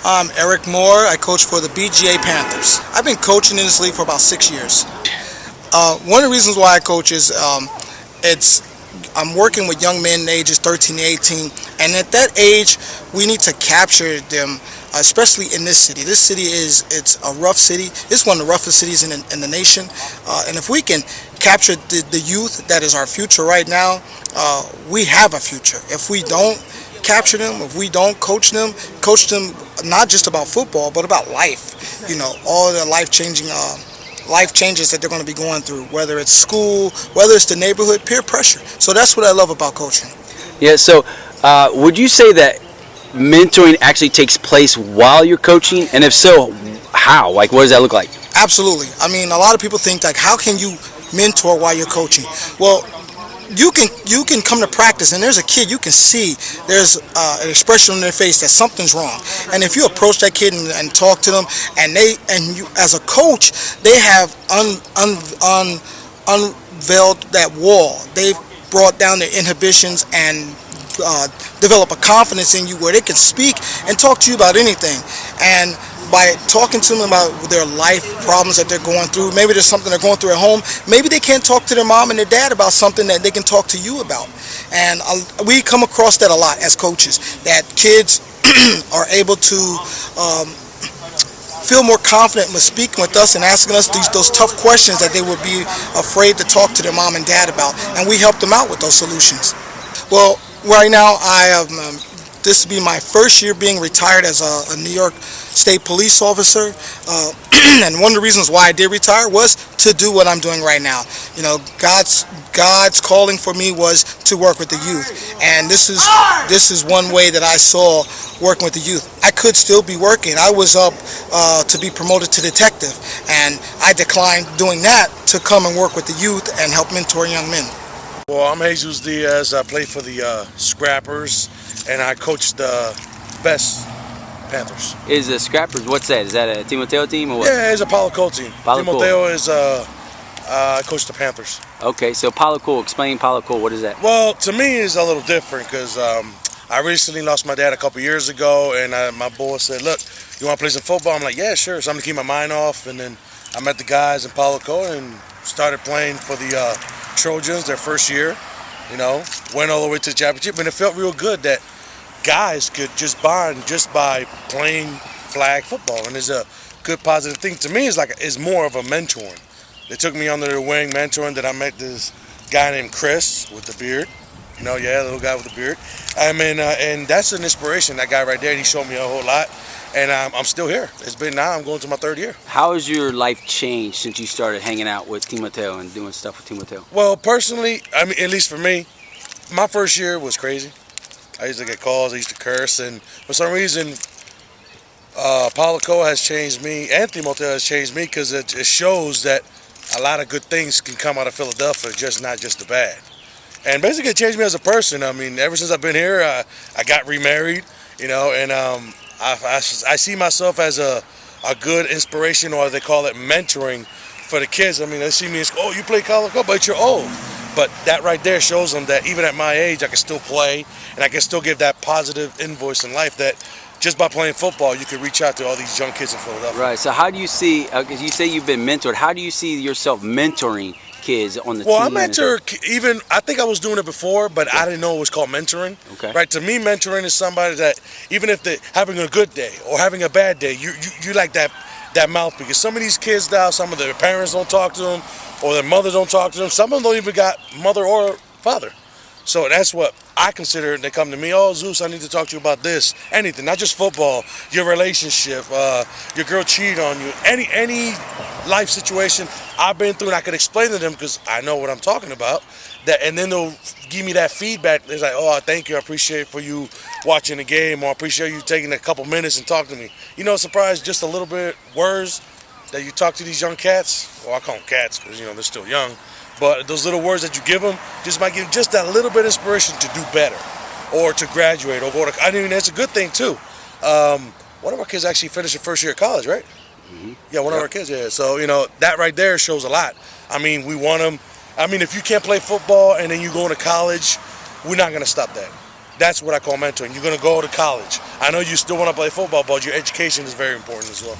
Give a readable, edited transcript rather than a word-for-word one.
I'm Eric Moore. I coach for the BGA Panthers. I've been coaching in this league for about 6 years. One of the reasons why I coach is I'm working with young men ages 13 to 18, and at that age, we need to capture them, especially in this city. This city it's a rough city. It's one of the roughest cities in the nation, and if we can capture the youth that is our future right now, we have a future. If we don't capture them, if we don't coach them not just about football, but about life, all the life changes that they're going to be going through, whether it's school, whether it's the neighborhood, peer pressure. So that's what I love about coaching. Yeah, so would you say that mentoring actually takes place while you're coaching? And if so, how? Like, what does that look like? Absolutely. I mean, a lot of people think, like, how can you mentor while you're coaching? Well, you can come to practice and there's a kid, you can see there's an expression on their face that something's wrong, and if you approach that kid and talk to them, and you as a coach, they have unveiled that wall. They've brought down their inhibitions and develop a confidence in you where they can speak and talk to you about anything. And by talking to them about their life problems that they're going through, maybe there's something they're going through at home, maybe they can't talk to their mom and their dad about something that they can talk to you about. And we come across that a lot as coaches, that kids are able to feel more confident with speaking with us and asking us those tough questions that they would be afraid to talk to their mom and dad about, and we help them out with those solutions. Well, right now I have this will be my first year being retired as a New York State police officer, and one of the reasons why I did retire was to do what I'm doing right now. God's calling for me was to work with the youth, and this is one way that I saw working with the youth. I could still be working. I was up to be promoted to detective, and I declined doing that to come and work with the youth and help mentor young men. Well, I'm Jesus Diaz. I play for the Scrappers, and I coach the best Panthers. Is the Scrappers, what's that? Is that a Timoteo team or what? Yeah, it's a Palo Cole team. Timoteo is I coach the Panthers. Okay, so Palo Cole, explain Palo Cole. What is that? Well, to me, it's a little different because I recently lost my dad a couple years ago, and my boy said, "Look, you want to play some football?" I'm like, "Yeah, sure." So I'm gonna keep my mind off, and then I met the guys in Palo Cole and started playing for the Trojans their first year. Went all the way to the championship, and it felt real good that guys could just bond just by playing flag football, and it's a good positive thing. To me, it's more of a mentoring. They took me under their wing, mentoring. That I met this guy named Chris with the beard. The little guy with the beard. I mean, and that's an inspiration. That guy right there, he showed me a whole lot, and I'm still here. I'm going to my third year. How has your life changed since you started hanging out with Timoteo and doing stuff with Timoteo? Well, personally, I mean, at least for me, my first year was crazy. I used to get calls, I used to curse, and for some reason, Palo Cole has changed me, and Timoteo has changed me, because it shows that a lot of good things can come out of Philadelphia, not just the bad. And basically it changed me as a person. I mean, ever since I've been here, I got remarried, and I see myself as a good inspiration, or they call it mentoring, for the kids. I mean, they see me and say, "Oh, you play Palo Cole, but you're old." But that right there shows them that even at my age, I can still play, and I can still give that positive invoice in life that just by playing football, you can reach out to all these young kids in Philadelphia. Right. So how do you see, because you say you've been mentored, how do you see yourself mentoring kids on the team? Well, I mentor I think I was doing it before, but I didn't know it was called mentoring. Okay. Right. To me, mentoring is somebody that even if they're having a good day or having a bad day, you like that mouth, because some of these kids now, some of their parents don't talk to them, or their mother don't talk to them. Some of them don't even got mother or father. So that's what I consider. They come to me, "Oh, Zeus, I need to talk to you about this." Anything, not just football, your relationship, your girl cheated on you, any life situation I've been through, and I can explain to them because I know what I'm talking about. And then they'll give me that feedback. It's like, "Oh, thank you, I appreciate for you watching the game, or I appreciate you taking a couple minutes and talking to me." Surprised just a little bit words that you talk to these young cats. Well, I call them cats because they're still young. But those little words that you give them just might give them just that little bit of inspiration to do better, or to graduate, or go to. I mean, that's a good thing too. One of our kids actually finished their first year of college, right? Mm-hmm. Yeah, one of our kids. Yeah. So that right there shows a lot. I mean, we want them. I mean, if you can't play football and then you go to college, we're not going to stop that. That's what I call mentoring. You're going to go to college. I know you still want to play football, but your education is very important as well.